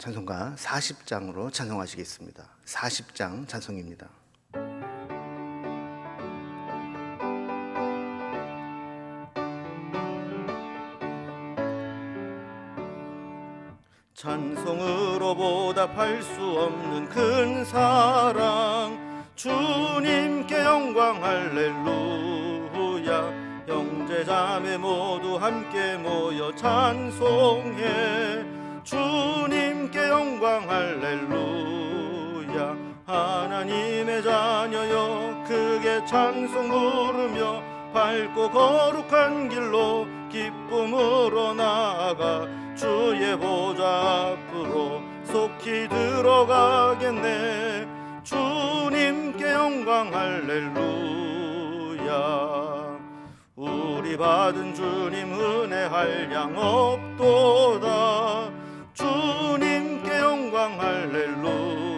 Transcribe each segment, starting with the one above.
찬송가 40장으로 찬송하시겠습니다. 40장 찬송입니다. 찬송으로 보답할 수 없는 큰 사랑, 주님께 영광 할렐루야. 형제 자매 모두 함께 모여 찬송해, 주님께 영광 할렐루야. 하나님의 자녀여 크게 찬송 부르며 밝고 거룩한 길로 기쁨으로 나아가 주의 보좌 앞으로 속히 들어가겠네. 주님께 영광 할렐루야. 우리 받은 주님 은혜 한량 없도다. 주님께 영광 할렐루야.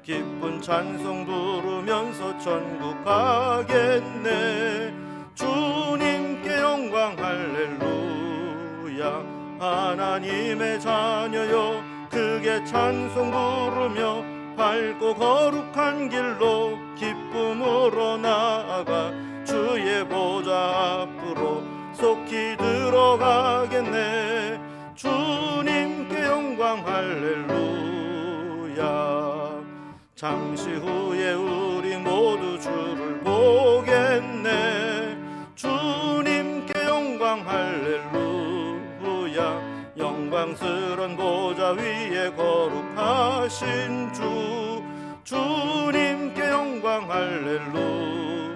기쁜 찬송 부르면서 천국 가겠네. 주님께 영광 할렐루야. 하나님의 자녀여 크게 찬송 부르며 밝고 거룩한 길로 기쁨으로 나아가 주의 보좌 앞으로 속히 들어가겠네. 주님께 영광 할렐루야. 잠시 후에 우리 모두 주를 보겠네. 주님께 영광 할렐루야. 영광스런 보좌 위에 거룩하신 주, 주님께 영광 할렐루야.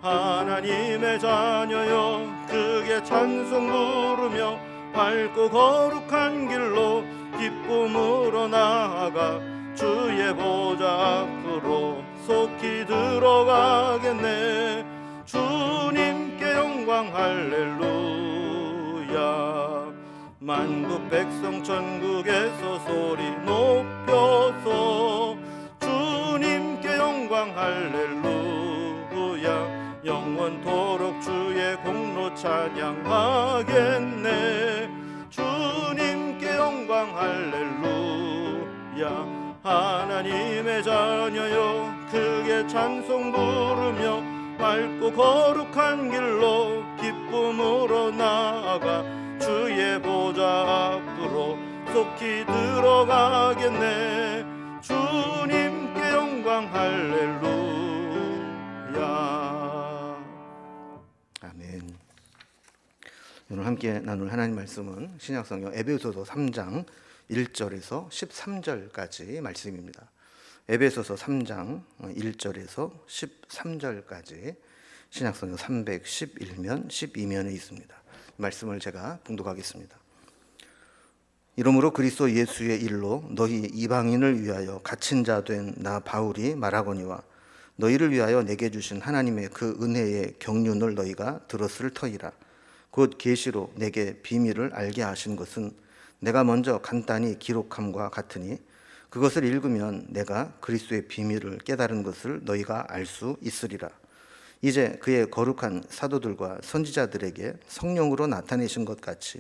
하나님의 자녀여 크게 찬송 부르며 밝고 거룩한 길로 기쁨으로 나아가 주의 보좌 앞으로 속히 들어가겠네. 주님께 영광 할렐루야. 만국 백성 천국에서 소리 높여서 주님께 영광 할렐루야. 영원토록 주의 공로 찬양하겠네. 주님께 영광 할렐루야. 하나님의 자녀여 크게 찬송 부르며 밝고 거룩한 길로 기쁨으로 나아가 주의 보좌 앞으로 속히 들어가겠네. 주님께 영광 할렐루야. 아멘. 오늘 함께 나눌 하나님 말씀은 신약성경 에베소서 3장 1절에서 13절까지 말씀입니다. 에베소서 3장 1절에서 13절까지 신약성경 311면 12면에 있습니다. 말씀을 제가 봉독하겠습니다. 이러므로 그리스도 예수의 일로 너희 이방인을 위하여 갇힌 자 된 나 바울이 말하거니와 너희를 위하여 내게 주신 하나님의 그 은혜의 경륜을 너희가 들었을 터이라. 곧 계시로 내게 비밀을 알게 하신 것은 내가 먼저 간단히 기록함과 같으니 그것을 읽으면 내가 그리스도의 비밀을 깨달은 것을 너희가 알 수 있으리라. 이제 그의 거룩한 사도들과 선지자들에게 성령으로 나타내신 것 같이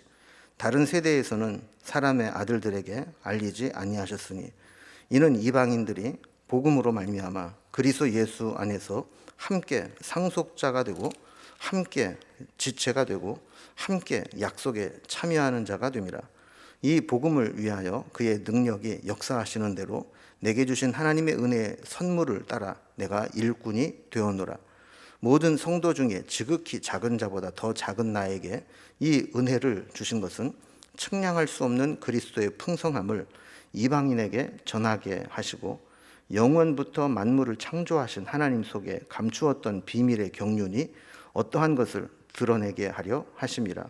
다른 세대에서는 사람의 아들들에게 알리지 아니하셨으니 이는 이방인들이 복음으로 말미암아 그리스도 예수 안에서 함께 상속자가 되고 함께 지체가 되고 함께 약속에 참여하는 자가 됨이라. 이 복음을 위하여 그의 능력이 역사하시는 대로 내게 주신 하나님의 은혜의 선물을 따라 내가 일꾼이 되었노라. 모든 성도 중에 지극히 작은 자보다 더 작은 나에게 이 은혜를 주신 것은 측량할 수 없는 그리스도의 풍성함을 이방인에게 전하게 하시고 영원부터 만물을 창조하신 하나님 속에 감추었던 비밀의 경륜이 어떠한 것을 드러내게 하려 하심이라.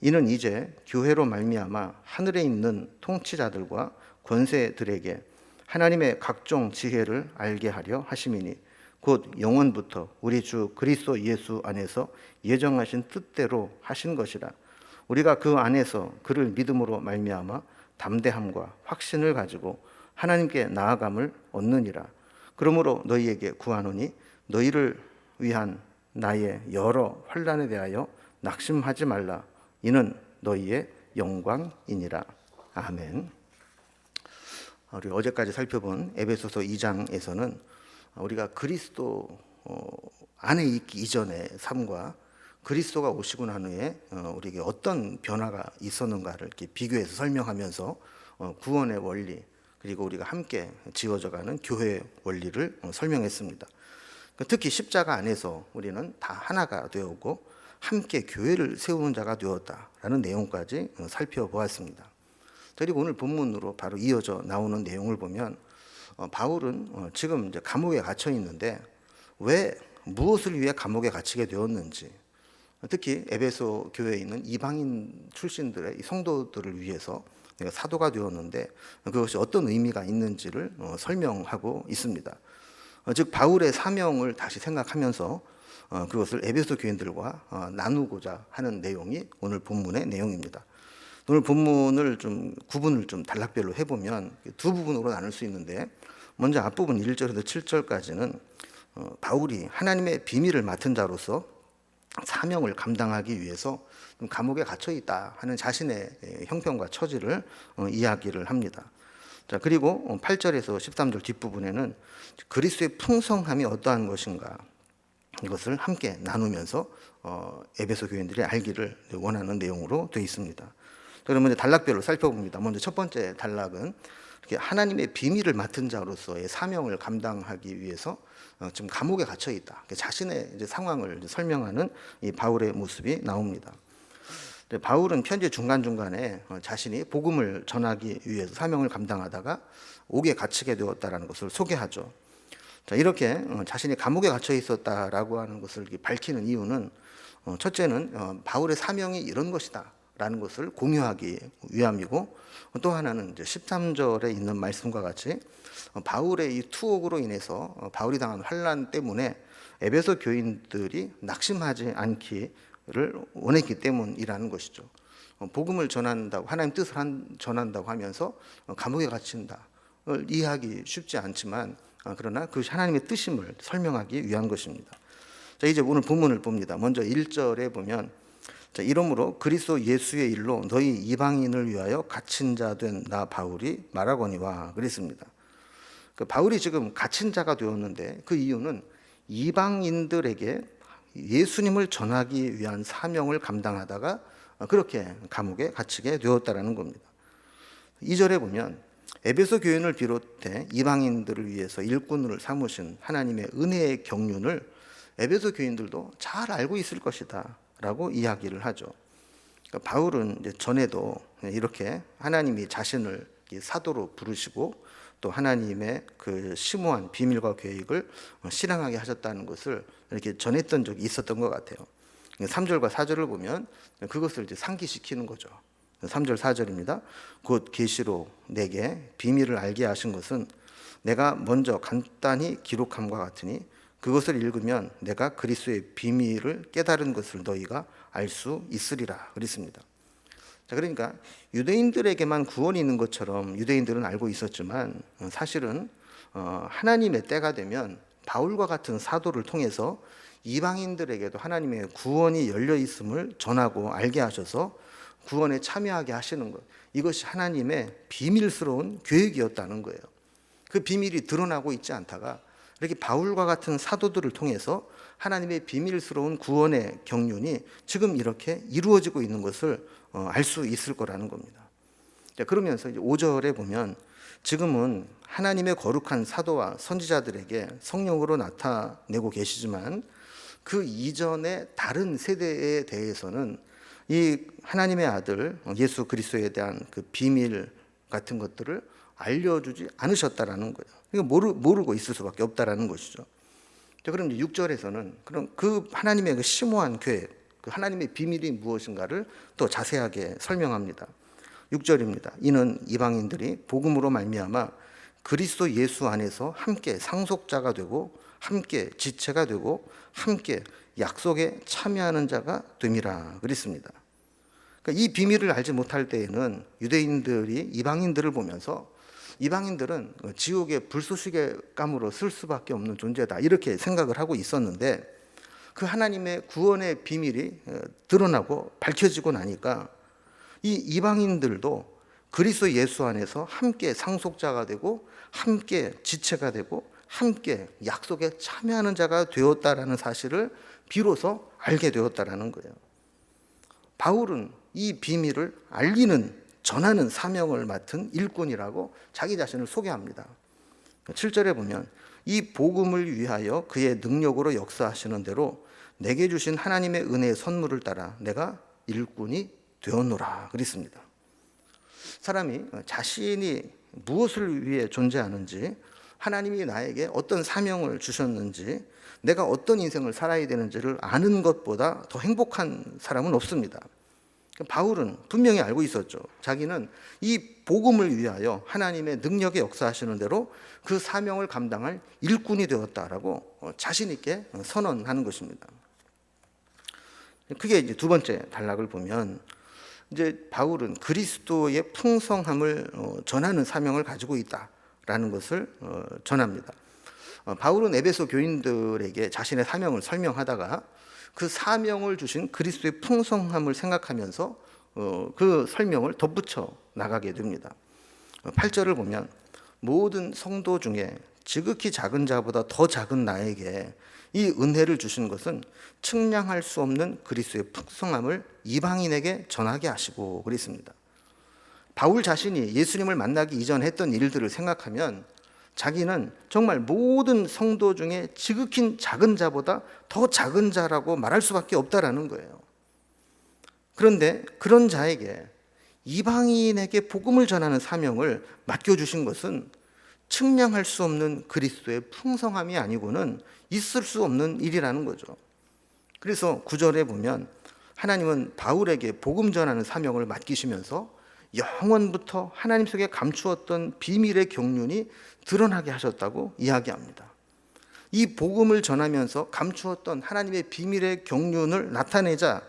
이는 이제 교회로 말미암아 하늘에 있는 통치자들과 권세들에게 하나님의 각종 지혜를 알게 하려 하심이니 곧 영원부터 우리 주 그리스도 예수 안에서 예정하신 뜻대로 하신 것이라. 우리가 그 안에서 그를 믿음으로 말미암아 담대함과 확신을 가지고 하나님께 나아감을 얻느니라. 그러므로 너희에게 구하노니 너희를 위한 나의 여러 환난에 대하여 낙심하지 말라. 이는 너희의 영광이니라. 아멘. 우리 어제까지 살펴본 에베소서 2장에서는 우리가 그리스도 안에 있기 이전의 삶과 그리스도가 오시고 난 후에 우리에게 어떤 변화가 있었는가를 이렇게 비교해서 설명하면서 구원의 원리, 그리고 우리가 함께 지어져가는 교회의 원리를 설명했습니다. 특히 십자가 안에서 우리는 다 하나가 되었고 함께 교회를 세우는 자가 되었다라는 내용까지 살펴보았습니다. 그리고 오늘 본문으로 바로 이어져 나오는 내용을 보면 바울은 지금 이제 감옥에 갇혀 있는데 왜 무엇을 위해 감옥에 갇히게 되었는지, 특히 에베소 교회에 있는 이방인 출신들의 성도들을 위해서 내가 사도가 되었는데 그것이 어떤 의미가 있는지를 설명하고 있습니다. 즉 바울의 사명을 다시 생각하면서 그것을 에베소 교인들과 나누고자 하는 내용이 오늘 본문의 내용입니다. 오늘 본문을 좀 구분을 좀 단락별로 해보면 두 부분으로 나눌 수 있는데, 먼저 앞부분 1절에서 7절까지는 바울이 하나님의 비밀을 맡은 자로서 사명을 감당하기 위해서 감옥에 갇혀 있다 하는 자신의 형편과 처지를 이야기를 합니다. 자, 그리고 8절에서 13절 뒷부분에는 그리스도의 풍성함이 어떠한 것인가, 이것을 함께 나누면서 에베소 교인들이 알기를 원하는 내용으로 되어 있습니다. 그러면 이제 단락별로 살펴봅니다. 먼저 첫 번째 단락은 이렇게 하나님의 비밀을 맡은 자로서의 사명을 감당하기 위해서 지금 감옥에 갇혀 있다, 자신의 이제 상황을 이제 설명하는 이 바울의 모습이 나옵니다. 바울은 편지 중간중간에 자신이 복음을 전하기 위해서 사명을 감당하다가 옥에 갇히게 되었다라는 것을 소개하죠. 자, 이렇게 자신이 감옥에 갇혀 있었다라고 하는 것을 밝히는 이유는, 첫째는 바울의 사명이 이런 것이다 라는 것을 공유하기 위함이고, 또 하나는 이제 13절에 있는 말씀과 같이 바울의 이 투옥으로 인해서 바울이 당한 환난 때문에 에베소 교인들이 낙심하지 않기를 원했기 때문이라는 것이죠. 복음을 전한다고, 하나님 뜻을 전한다고 하면서 감옥에 갇힌다를 이해하기 쉽지 않지만, 그러나 그것이 하나님의 뜻임을 설명하기 위한 것입니다. 자, 이제 오늘 본문을 봅니다. 먼저 1절에 보면, 자, 이러므로 그리스도 예수의 일로 너희 이방인을 위하여 갇힌 자 된 나 바울이 말하거니와 그랬습니다. 바울이 지금 갇힌 자가 되었는데 그 이유는 이방인들에게 예수님을 전하기 위한 사명을 감당하다가 그렇게 감옥에 갇히게 되었다라는 겁니다. 2절에 보면 에베소 교인을 비롯해 이방인들을 위해서 일꾼을 삼으신 하나님의 은혜의 경륜을 에베소 교인들도 잘 알고 있을 것이다 라고 이야기를 하죠. 그러니까 바울은 이제 전에도 이렇게 하나님이 자신을 사도로 부르시고 또 하나님의 그 심오한 비밀과 계획을 실행하게 하셨다는 것을 이렇게 전했던 적이 있었던 것 같아요. 3절과 4절을 보면 그것을 이제 상기시키는 거죠. 3절 4절입니다. 곧 계시로 내게 비밀을 알게 하신 것은 내가 먼저 간단히 기록함과 같으니 그것을 읽으면 내가 그리스도의 비밀을 깨달은 것을 너희가 알 수 있으리라 그랬습니다. 자, 그러니까 유대인들에게만 구원이 있는 것처럼 유대인들은 알고 있었지만 사실은 하나님의 때가 되면 바울과 같은 사도를 통해서 이방인들에게도 하나님의 구원이 열려 있음을 전하고 알게 하셔서 구원에 참여하게 하시는 것, 이것이 하나님의 비밀스러운 계획이었다는 거예요. 그 비밀이 드러나고 있지 않다가 이렇게 바울과 같은 사도들을 통해서 하나님의 비밀스러운 구원의 경륜이 지금 이렇게 이루어지고 있는 것을 알 수 있을 거라는 겁니다. 그러면서 이제 5절에 보면 지금은 하나님의 거룩한 사도와 선지자들에게 성령으로 나타내고 계시지만 그 이전의 다른 세대에 대해서는 이 하나님의 아들 예수 그리스도에 대한 그 비밀 같은 것들을 알려주지 않으셨다라는 거예요. 모르고 있을 수밖에 없다라는 것이죠. 그럼 이제 6절에서는 그럼 그 하나님의 그 심오한 계획, 그 하나님의 비밀이 무엇인가를 또 자세하게 설명합니다. 6절입니다. 이는 이방인들이 복음으로 말미암아 그리스도 예수 안에서 함께 상속자가 되고 함께 지체가 되고 함께 약속에 참여하는 자가 됨이라 그랬습니다. 그러니까 이 비밀을 알지 못할 때에는 유대인들이 이방인들을 보면서 이방인들은 지옥의 불쏘시개 감으로 쓸 수밖에 없는 존재다 이렇게 생각을 하고 있었는데, 그 하나님의 구원의 비밀이 드러나고 밝혀지고 나니까 이 이방인들도 그리스도 예수 안에서 함께 상속자가 되고 함께 지체가 되고 함께 약속에 참여하는 자가 되었다라는 사실을 비로소 알게 되었다라는 거예요. 바울은 이 비밀을 알리는, 전하는 사명을 맡은 일꾼이라고 자기 자신을 소개합니다. 7절에 보면 이 복음을 위하여 그의 능력으로 역사하시는 대로 내게 주신 하나님의 은혜의 선물을 따라 내가 일꾼이 되었노라 그랬습니다. 사람이 자신이 무엇을 위해 존재하는지, 하나님이 나에게 어떤 사명을 주셨는지, 내가 어떤 인생을 살아야 되는지를 아는 것보다 더 행복한 사람은 없습니다. 바울은 분명히 알고 있었죠. 자기는 이 복음을 위하여 하나님의 능력에 역사하시는 대로 그 사명을 감당할 일꾼이 되었다라고 자신 있게 선언하는 것입니다. 그게 이제 두 번째 단락을 보면, 이제 바울은 그리스도의 풍성함을 전하는 사명을 가지고 있다라는 것을 전합니다. 바울은 에베소 교인들에게 자신의 사명을 설명하다가 그 사명을 주신 그리스도의 풍성함을 생각하면서 그 설명을 덧붙여 나가게 됩니다. 8절을 보면 모든 성도 중에 지극히 작은 자보다 더 작은 나에게 이 은혜를 주신 것은 측량할 수 없는 그리스도의 풍성함을 이방인에게 전하게 하시고 그랬습니다. 바울 자신이 예수님을 만나기 이전 했던 일들을 생각하면 자기는 정말 모든 성도 중에 지극히 작은 자보다 더 작은 자라고 말할 수밖에 없다라는 거예요. 그런데 그런 자에게, 이방인에게 복음을 전하는 사명을 맡겨주신 것은 측량할 수 없는 그리스도의 풍성함이 아니고는 있을 수 없는 일이라는 거죠. 그래서 9절에 보면 하나님은 바울에게 복음 전하는 사명을 맡기시면서 영원부터 하나님 속에 감추었던 비밀의 경륜이 드러나게 하셨다고 이야기합니다. 이 복음을 전하면서 감추었던 하나님의 비밀의 경륜을 나타내자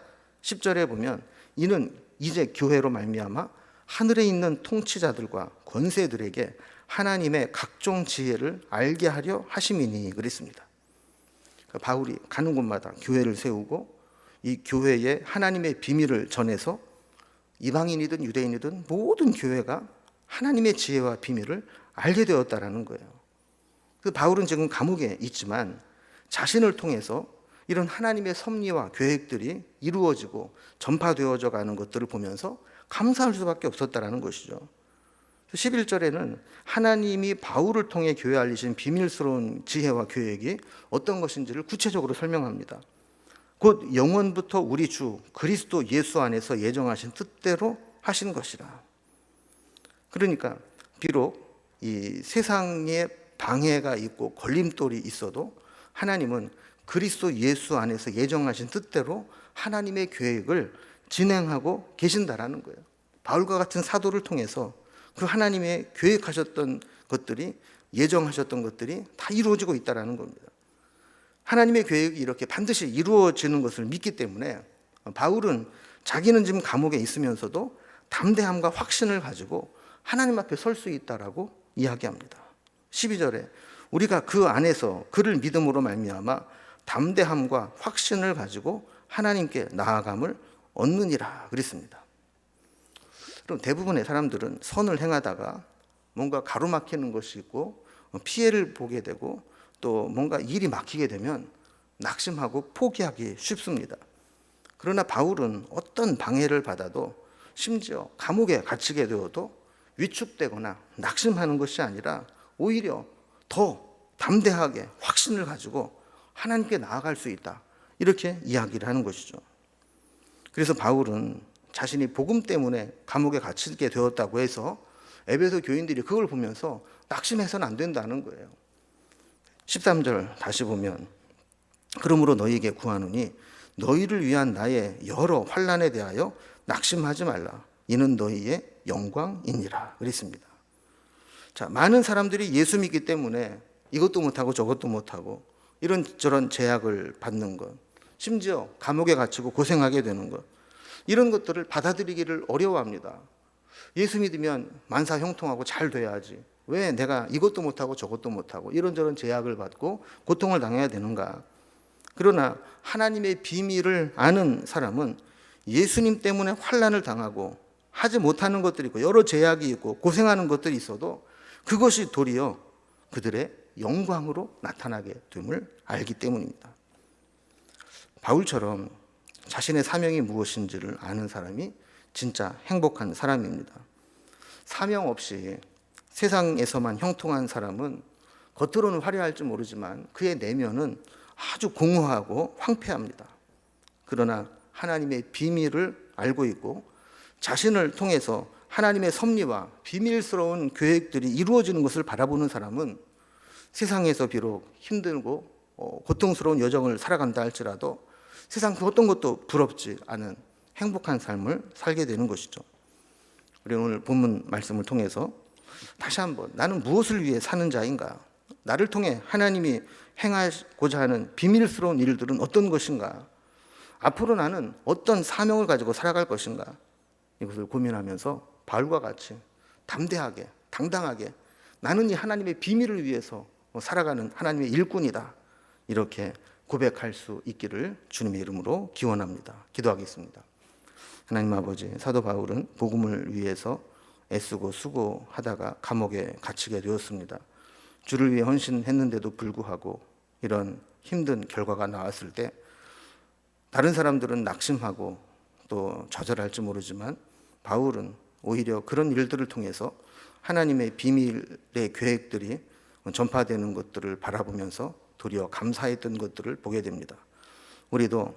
10절에 보면 이는 이제 교회로 말미암아 하늘에 있는 통치자들과 권세들에게 하나님의 각종 지혜를 알게 하려 하심이니 그랬습니다. 바울이 가는 곳마다 교회를 세우고 이 교회에 하나님의 비밀을 전해서 이방인이든 유대인이든 모든 교회가 하나님의 지혜와 비밀을 알게 되었다라는 거예요. 그 바울은 지금 감옥에 있지만 자신을 통해서 이런 하나님의 섭리와 계획들이 이루어지고 전파되어져 가는 것들을 보면서 감사할 수밖에 없었다라는 것이죠. 11절에는 하나님이 바울을 통해 교회에 알리신 비밀스러운 지혜와 계획이 어떤 것인지를 구체적으로 설명합니다. 곧 영원부터 우리 주 그리스도 예수 안에서 예정하신 뜻대로 하신 것이라. 그러니까 비록 이 세상에 방해가 있고 걸림돌이 있어도 하나님은 그리스도 예수 안에서 예정하신 뜻대로 하나님의 계획을 진행하고 계신다라는 거예요. 바울과 같은 사도를 통해서 그 하나님의 계획하셨던 것들이, 예정하셨던 것들이 다 이루어지고 있다라는 겁니다. 하나님의 계획이 이렇게 반드시 이루어지는 것을 믿기 때문에 바울은 자기는 지금 감옥에 있으면서도 담대함과 확신을 가지고 하나님 앞에 설 수 있다라고 이야기합니다. 12절에 우리가 그 안에서 그를 믿음으로 말미암아 담대함과 확신을 가지고 하나님께 나아감을 얻느니라 그랬습니다. 그럼 대부분의 사람들은 선을 행하다가 뭔가 가로막히는 것이 있고 피해를 보게 되고 또 뭔가 일이 막히게 되면 낙심하고 포기하기 쉽습니다. 그러나 바울은 어떤 방해를 받아도, 심지어 감옥에 갇히게 되어도 위축되거나 낙심하는 것이 아니라 오히려 더 담대하게 확신을 가지고 하나님께 나아갈 수 있다, 이렇게 이야기를 하는 것이죠. 그래서 바울은 자신이 복음 때문에 감옥에 갇히게 되었다고 해서 에베소 교인들이 그걸 보면서 낙심해서는 안 된다는 거예요. 13절 다시 보면 그러므로 너희에게 구하노니 너희를 위한 나의 여러 환난에 대하여 낙심하지 말라. 이는 너희의 영광이니라 그랬습니다. 자, 많은 사람들이 예수 믿기 때문에 이것도 못하고 저것도 못하고 이런저런 제약을 받는 것, 심지어 감옥에 갇히고 고생하게 되는 것, 이런 것들을 받아들이기를 어려워합니다. 예수 믿으면 만사 형통하고 잘 돼야지, 왜 내가 이것도 못하고 저것도 못하고 이런저런 제약을 받고 고통을 당해야 되는가. 그러나 하나님의 비밀을 아는 사람은 예수님 때문에 환난을 당하고 하지 못하는 것들이 있고 여러 제약이 있고 고생하는 것들이 있어도 그것이 도리어 그들의 영광으로 나타나게 됨을 알기 때문입니다. 바울처럼 자신의 사명이 무엇인지를 아는 사람이 진짜 행복한 사람입니다. 사명 없이 세상에서만 형통한 사람은 겉으로는 화려할지 모르지만 그의 내면은 아주 공허하고 황폐합니다. 그러나 하나님의 비밀을 알고 있고 자신을 통해서 하나님의 섭리와 비밀스러운 계획들이 이루어지는 것을 바라보는 사람은 세상에서 비록 힘들고 고통스러운 여정을 살아간다 할지라도 세상 그 어떤 것도 부럽지 않은 행복한 삶을 살게 되는 것이죠. 우리 오늘 본문 말씀을 통해서 다시 한번 나는 무엇을 위해 사는 자인가? 나를 통해 하나님이 행하고자 하는 비밀스러운 일들은 어떤 것인가? 앞으로 나는 어떤 사명을 가지고 살아갈 것인가? 이것을 고민하면서 바울과 같이 담대하게 당당하게 나는 이 하나님의 비밀을 위해서 살아가는 하나님의 일꾼이다, 이렇게 고백할 수 있기를 주님의 이름으로 기원합니다. 기도하겠습니다. 하나님 아버지, 사도 바울은 복음을 위해서 애쓰고 수고하다가 감옥에 갇히게 되었습니다. 주를 위해 헌신했는데도 불구하고 이런 힘든 결과가 나왔을 때 다른 사람들은 낙심하고 또 좌절할지 모르지만 바울은 오히려 그런 일들을 통해서 하나님의 비밀의 계획들이 전파되는 것들을 바라보면서 도리어 감사했던 것들을 보게 됩니다. 우리도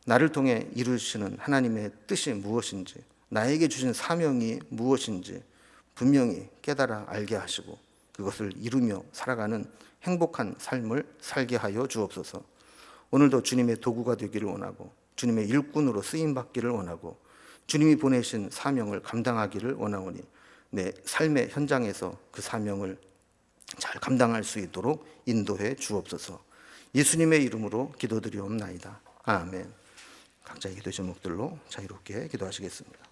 나를 통해 이루시는 하나님의 뜻이 무엇인지, 나에게 주신 사명이 무엇인지 분명히 깨달아 알게 하시고 그것을 이루며 살아가는 행복한 삶을 살게 하여 주옵소서. 오늘도 주님의 도구가 되기를 원하고 주님의 일꾼으로 쓰임받기를 원하고 주님이 보내신 사명을 감당하기를 원하오니 내 삶의 현장에서 그 사명을 잘 감당할 수 있도록 인도해 주옵소서. 예수님의 이름으로 기도드리옵나이다. 아멘. 각자의 기도 제목들로 자유롭게 기도하시겠습니다.